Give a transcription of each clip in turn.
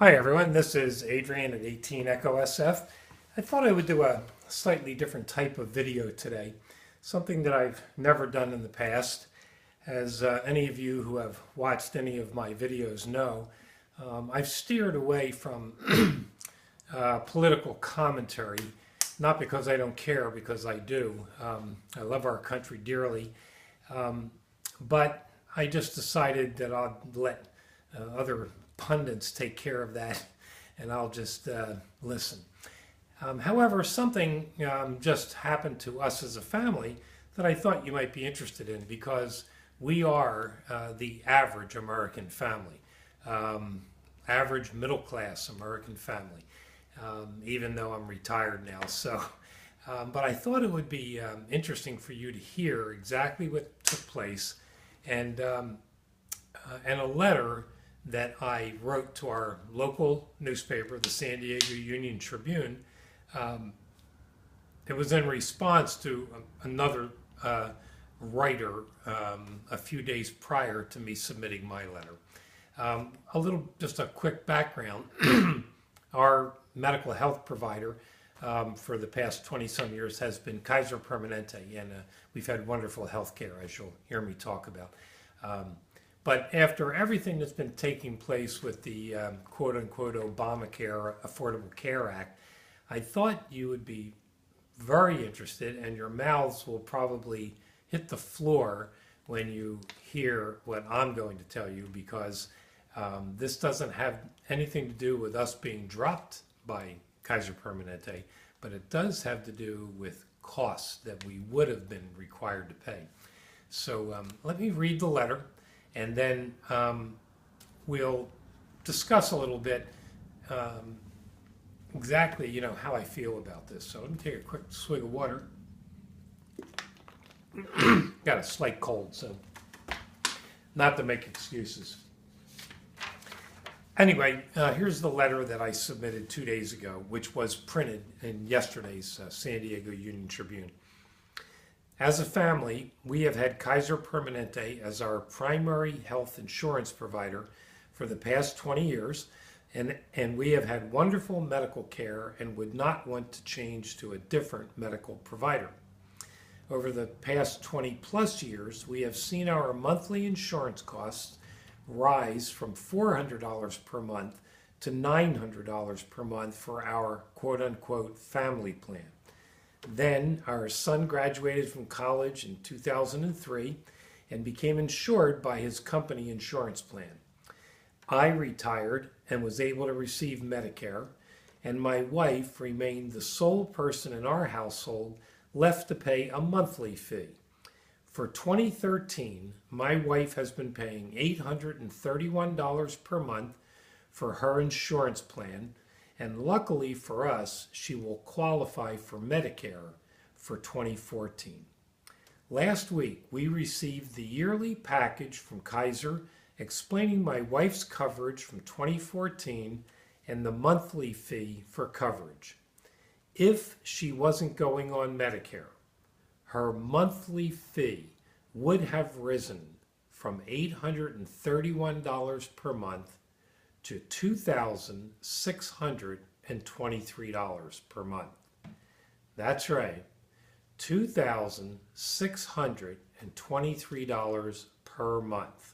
Hi everyone, this is Adrian at 18 Echo SF. I thought I would do a slightly different type of video today, something that I've never done in the past. As any of you who have watched any of my videos know, I've steered away from political commentary, not because I don't care, because I do. I love our country dearly, but I just decided that I'll let other pundits take care of that, and I'll just listen. However, something just happened to us as a family that I thought you might be interested in because we are the average American family, average middle class American family, even though I'm retired now. But I thought it would be interesting for you to hear exactly what took place and a letter that I wrote to our local newspaper, the San Diego Union-Tribune. It was in response to another writer a few days prior to me submitting my letter. Just a quick background. Our medical health provider for the past 20-some years has been Kaiser Permanente, and we've had wonderful health care, as you'll hear me talk about. But after everything that's been taking place with the quote-unquote Obamacare Affordable Care Act, I thought you would be very interested, and your mouths will probably hit the floor when you hear what I'm going to tell you, because this doesn't have anything to do with us being dropped by Kaiser Permanente, but it does have to do with costs that we would have been required to pay. So let me read the letter, and then we'll discuss a little bit exactly, how I feel about this. So let me take a quick swig of water. Got a slight cold, so not to make excuses. Anyway, here's the letter that I submitted 2 days ago, which was printed in yesterday's San Diego Union-Tribune. As a family, we have had Kaiser Permanente as our primary health insurance provider for the past 20 years, and we have had wonderful medical care and would not want to change to a different medical provider. Over the past 20 plus years, we have seen our monthly insurance costs rise from $400 per month to $900 per month for our quote-unquote family plan. Then our son graduated from college in 2003 and became insured by his company insurance plan. I retired and was able to receive Medicare, and my wife remained the sole person in our household left to pay a monthly fee. For 2013, my wife has been paying $831 per month for her insurance plan, and luckily for us, she will qualify for Medicare for 2014. Last week, we received the yearly package from Kaiser explaining my wife's coverage from 2014 and the monthly fee for coverage. If she wasn't going on Medicare, her monthly fee would have risen from $831 per month to $2,623 per month. That's right, $2,623 per month.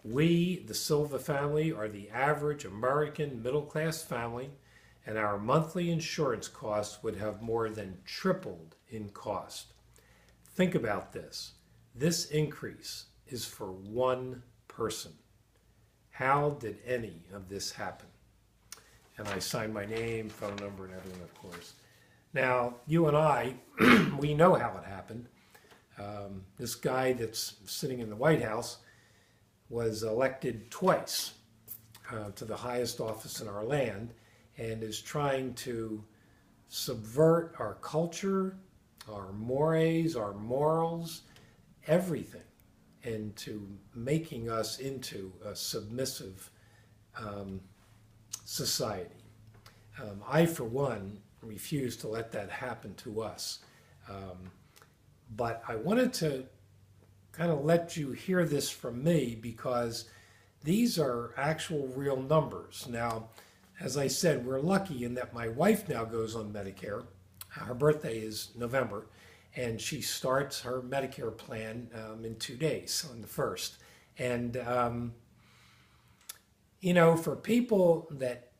We, the Silva family, are the average American middle-class family, and our monthly insurance costs would have more than tripled in cost. Think about this. This increase is for one person. How did any of this happen? And I signed my name, phone number, and everything, of course. Now, you and I, we know how it happened. This guy that's sitting in the White House was elected twice to the highest office in our land and is trying to subvert our culture, our mores, our morals, everything, into making us into a submissive society. I, for one, refuse to let that happen to us. But I wanted to kind of let you hear this from me because these are actual real numbers. Now, as I said, we're lucky in that my wife now goes on Medicare. Her birthday is November, and she starts her Medicare plan in 2 days on the 1st. And, for people that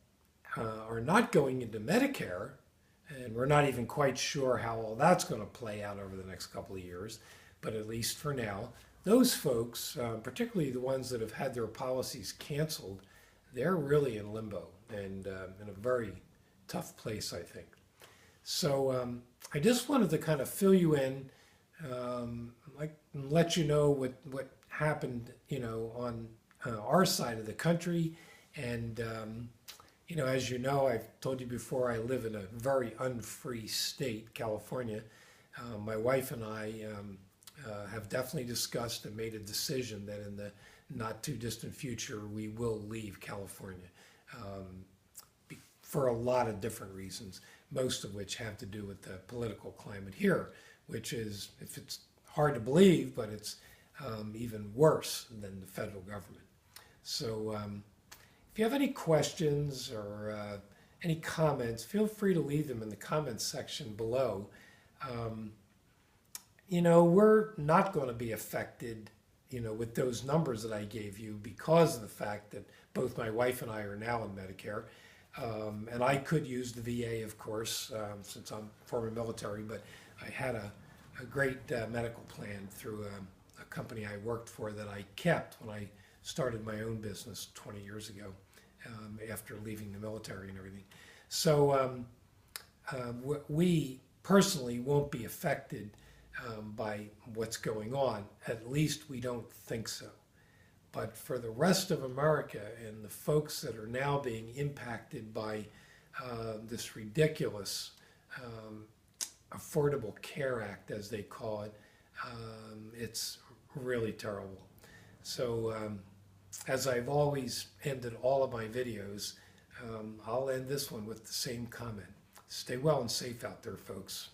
are not going into Medicare, and we're not even quite sure how all that's going to play out over the next couple of years, but at least for now, those folks, particularly the ones that have had their policies canceled, they're really in limbo and in a very tough place, I think. So I just wanted to kind of fill you in, and let you know what happened, on our side of the country. And as you know, I've told you before, I live in a very unfree state, California. My wife and I have definitely discussed and made a decision that in the not too distant future, we will leave California for a lot of different reasons, most of which have to do with the political climate here, which is, if it's hard to believe, but it's even worse than the federal government. So if you have any questions or any comments, feel free to leave them in the comments section below. We're not going to be affected, with those numbers that I gave you because of the fact that both my wife and I are now in Medicare. And I could use the VA, of course, since I'm former military, but I had a great medical plan through a company I worked for that I kept when I started my own business 20 years ago, after leaving the military and everything. So we personally won't be affected by what's going on. At least we don't think so. But for the rest of America and the folks that are now being impacted by this ridiculous Affordable Care Act, as they call it, it's really terrible. So as I've always ended all of my videos, I'll end this one with the same comment. Stay well and safe out there, folks.